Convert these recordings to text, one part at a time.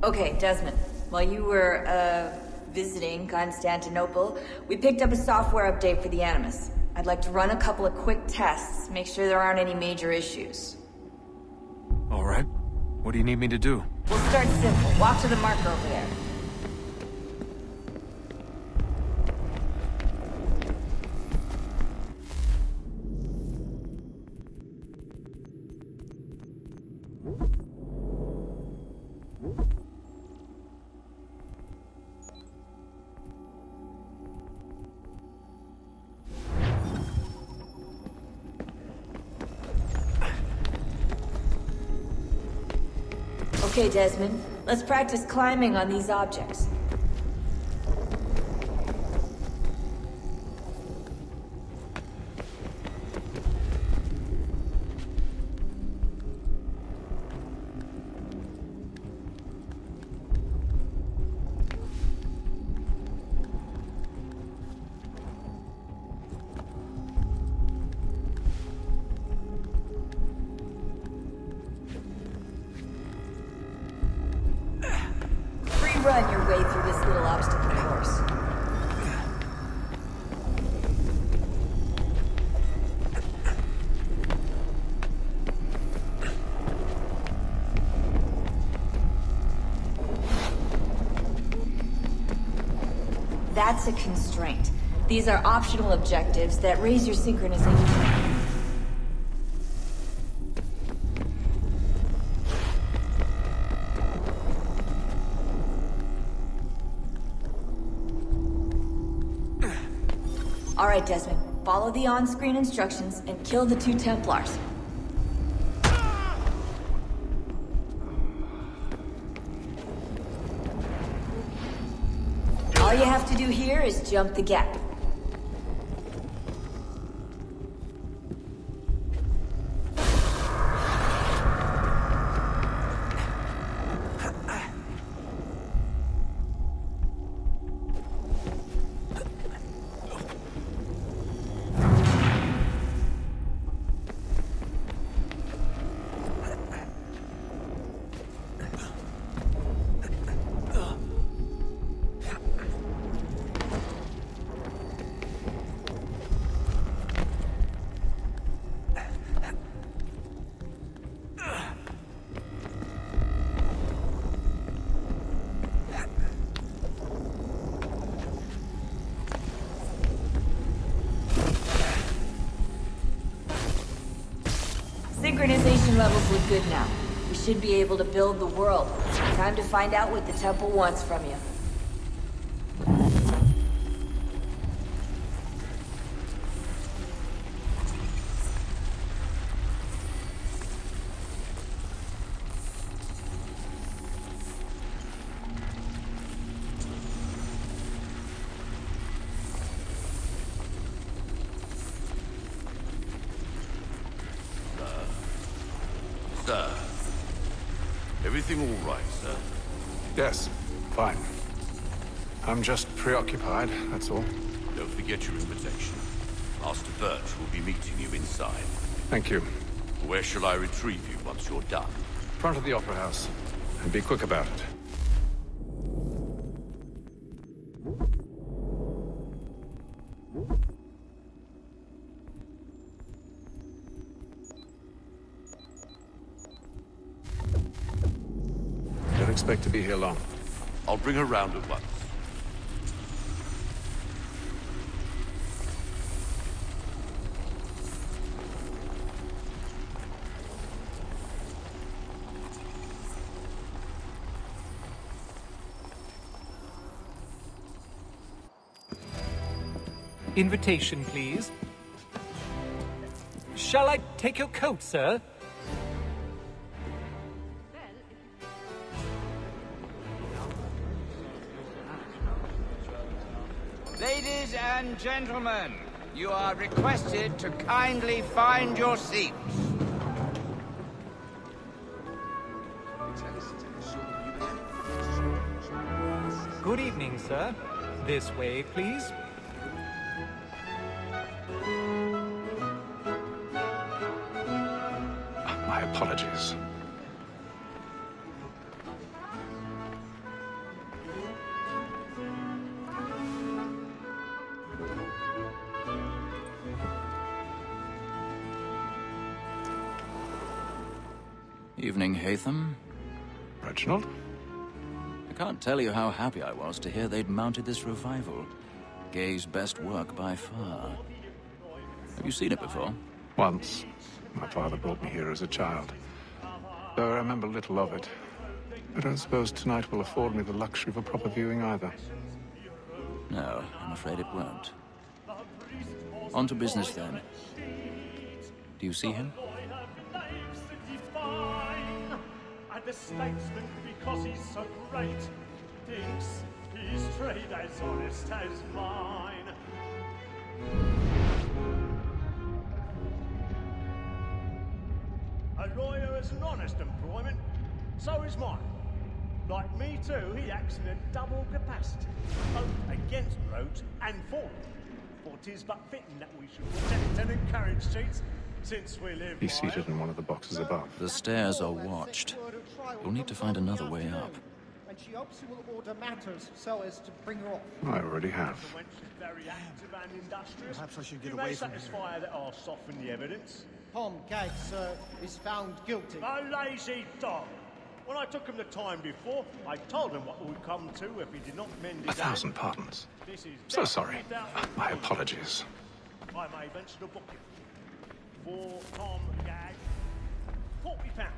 Okay, Desmond. While you were, visiting Constantinople, we picked up a software update for the Animus. I'd like to run a couple of quick tests, make sure there aren't any major issues. All right. What do you need me to do? We'll start simple. Walk to the marker over there. Okay, Desmond. Let's practice climbing on these objects. Run your way through this little obstacle course. That's a constraint. These are optional objectives that raise your synchronization. All right, Desmond. Follow the on-screen instructions and kill the 2 Templars. All you have to do here is jump the gap. Synchronization levels look good now. We should be able to build the world. Time to find out what the temple wants from you. Sir. Everything all right, sir? Yes, fine. I'm just preoccupied, that's all. Don't forget your invitation. Master Birch will be meeting you inside. Thank you. Where shall I retrieve you once you're done? Front of the Opera House. And be quick about it. Don't expect to be here long. I'll bring her round at once. Invitation, please. Shall I take your coat, sir? Ladies and gentlemen, you are requested to kindly find your seats. Good evening, sir. This way, please. My apologies. Evening, Hatham. Reginald? I can't tell you how happy I was to hear they'd mounted this revival. Gay's best work by far. Have you seen it before? Once. My father brought me here as a child. Though I remember little of it. I don't suppose tonight will afford me the luxury of a proper viewing either. No, I'm afraid it won't. On to business then. Do you see him? And the statesman, because he's so great, thinks his trade as honest as mine. A lawyer is an honest employment, so is mine. Like me too, he acts in a double capacity, both against roads and for them. For 'tis but fitting that we should protect and encourage cheats, since we live. He's seated in one of the boxes above. The stairs are watched. You'll need to find another way up. And she hopes you will order matters so as to bring her off. I already have. When she's very active and industrious, Perhaps I should get you away may from satisfy that I'll soften the evidence. Tom Gagg, sir, is found guilty. A lazy dog! When I took him the time before, I told him what it would come to if he did not mend his 1,000 hand. pardons. This is So death sorry. without My reprieve. apologies. I may venture to book him. For Tom Gagg, £40.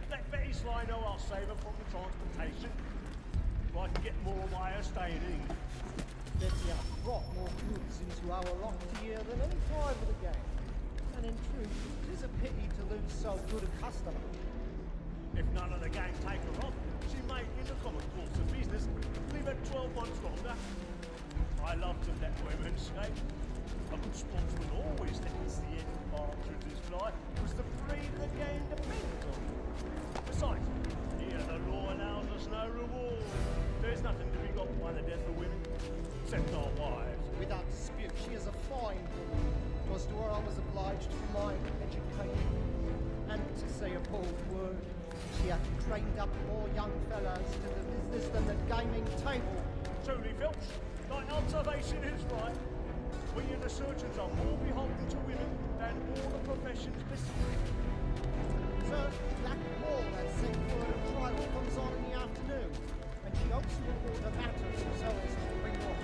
Let Betty Sly know I'll save her from the transportation. So I can get more of my staying in England. Betty has brought more goods into our loft here than any private again. And in truth, it is a pity to lose so good a customer. If none of the gang take her off, she may, in the common course of business, leave her 12 months longer. I love to let women skate. A good sportsman always thinks the end part of his life was the freedom the game depends on. Besides, here the law allows us no reward. There's nothing to be got by the death of women, except our wives. Without dispute, she is a fine woman. Was to her I was obliged for my education. And to say a bold word, she hath trained up more young fellows to the business than the gaming table. Truly, Filch, thy observation is right. We and the surgeons are more beholden to women than all the professions beside. Sir, Black Wall has sent word a trial comes on in the afternoon, and she hopes you will order matters so as to bring her off.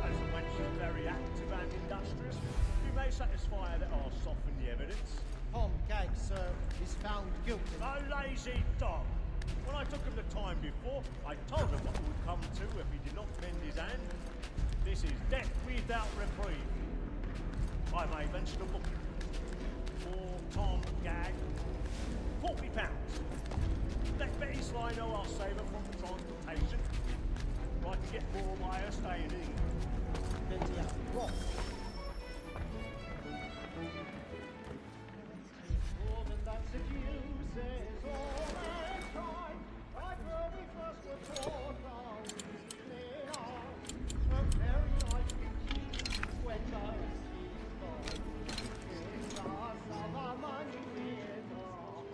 As and when she's very active and industrious, you may satisfy her that I'll soften the evidence. Tom Gagg, sir, is found guilty. A lazy dog! When I took him the time before, I told him what it would come to if he did not mend his hand. This is death without reprieve. I may venture to book him. For Tom Gagg, £40. Let Betty Sly know I'll save her from the transportation. So I can get more of my staying in England. Betty has brought more than that seduces all mankind. Like where we first were taught our reasoning on. A very life begins when the sea falls. In the hearts of our money with more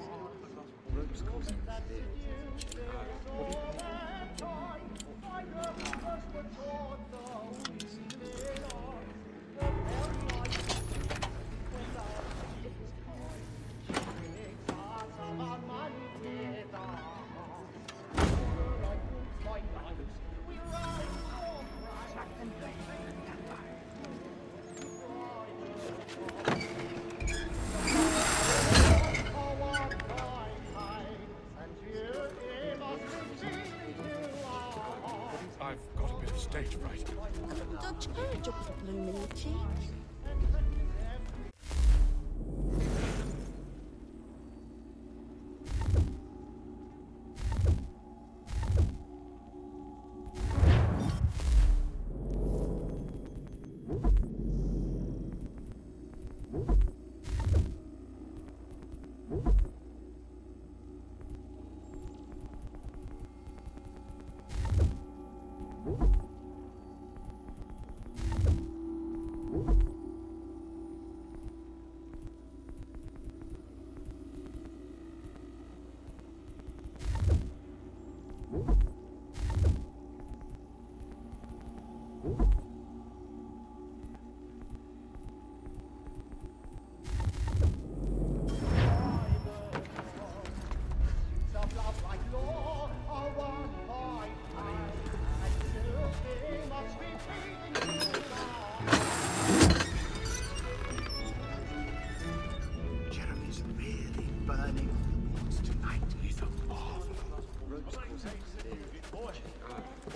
than that seduces all mankind. Like where we first were taught our reasoning on. A very life begins when the sea falls. In the hearts of our money with like wolves by night, we ride on right and I've got a bit of stage fright. Don't change up the blooming cheeks.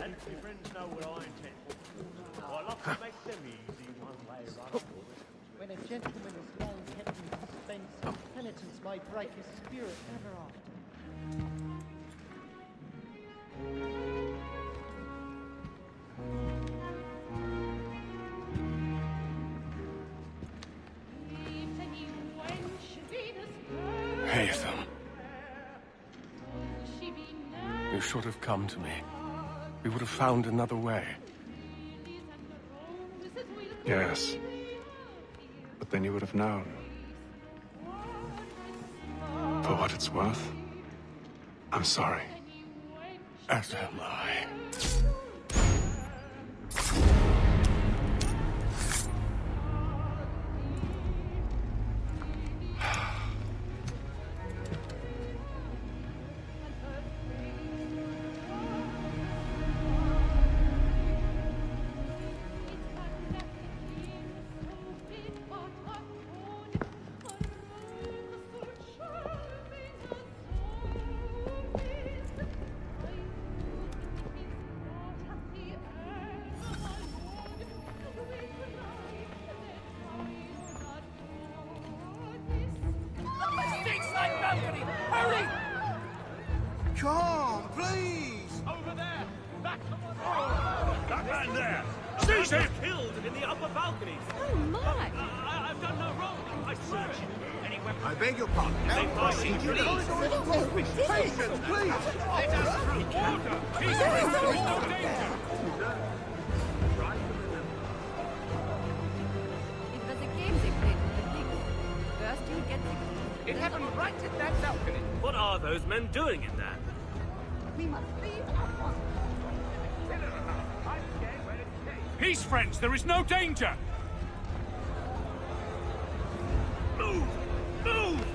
And your friends know what I intend. I love to make them easy one way or other. When a gentleman is long kept in suspense, penitence may break his spirit ever after. Haytham. You should have come to me. We would have found another way. Yes. But then you would have known. For what it's worth, I'm sorry. As am I. Come, please! Over there! Back! That man there! Seize him! Killed in the upper balconies! Oh my! I've done no wrong! I swear it! Any weapon? I beg your pardon. Help, please! Patience, please! Let us through! Order! Peacefully! There is no danger! It was a game they played with the pigs. First you get the key. It happened right at that balcony. What are those men doing in there? We must leave at once. Peace, friends! There is no danger! Move! Move!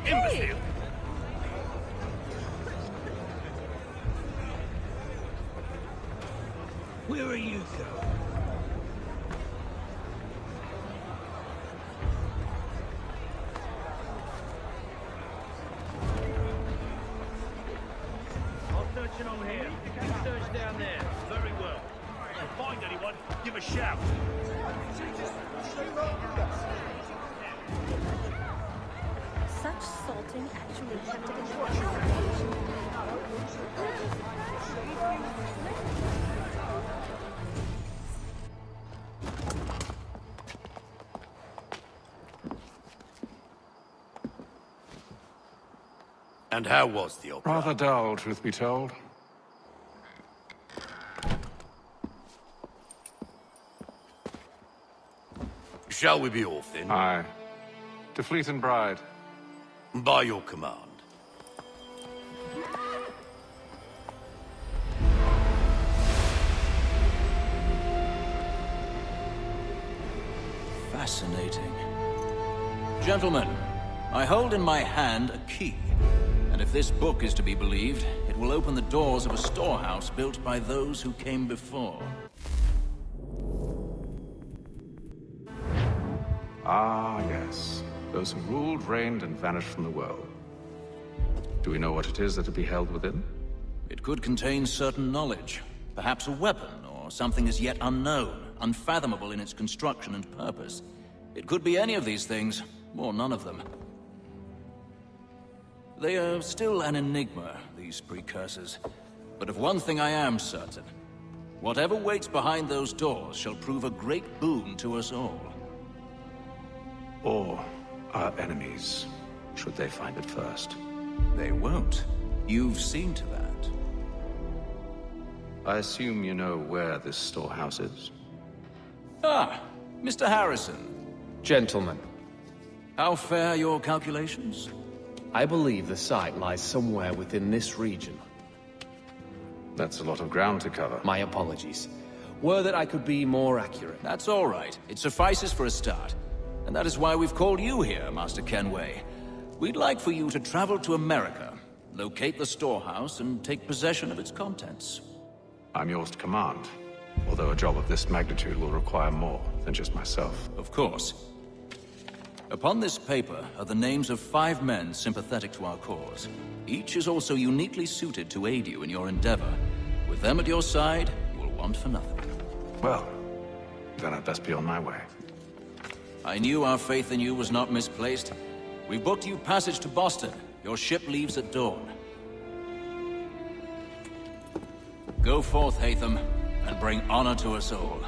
Imbecile! Where are you going? I'll search it on here. You search down there. Very well. If you find anyone, give a shout. Such salting actually kept it in the And how was the opera? Rather dull, truth be told. Shall we be off then? Aye. To Fleet and Bride. By your command. Fascinating. Gentlemen, I hold in my hand a key. And if this book is to be believed, it will open the doors of a storehouse built by those who came before. Ah, yes. Those who ruled, reigned, and vanished from the world. Do we know what it is that to be held within? It could contain certain knowledge. Perhaps a weapon, or something as yet unknown, unfathomable in its construction and purpose. It could be any of these things, or none of them. They are still an enigma, these precursors. But of one thing I am certain. Whatever waits behind those doors shall prove a great boon to us all. Or our enemies, should they find it first. They won't. You've seen to that. I assume you know where this storehouse is? Ah, Mr. Harrison. Gentlemen, How fare your calculations? I believe the site lies somewhere within this region. That's a lot of ground to cover. My apologies. Were that I could be more accurate. That's all right. It suffices for a start. And that is why we've called you here, Master Kenway. We'd like for you to travel to America, locate the storehouse, and take possession of its contents. I'm yours to command, although a job of this magnitude will require more than just myself. Of course. Upon this paper are the names of 5 men sympathetic to our cause. Each is also uniquely suited to aid you in your endeavor. With them at your side, you will want for nothing. Well, then I'd best be on my way. I knew our faith in you was not misplaced. We booked you passage to Boston. Your ship leaves at dawn. Go forth, Hatham, and bring honor to us all.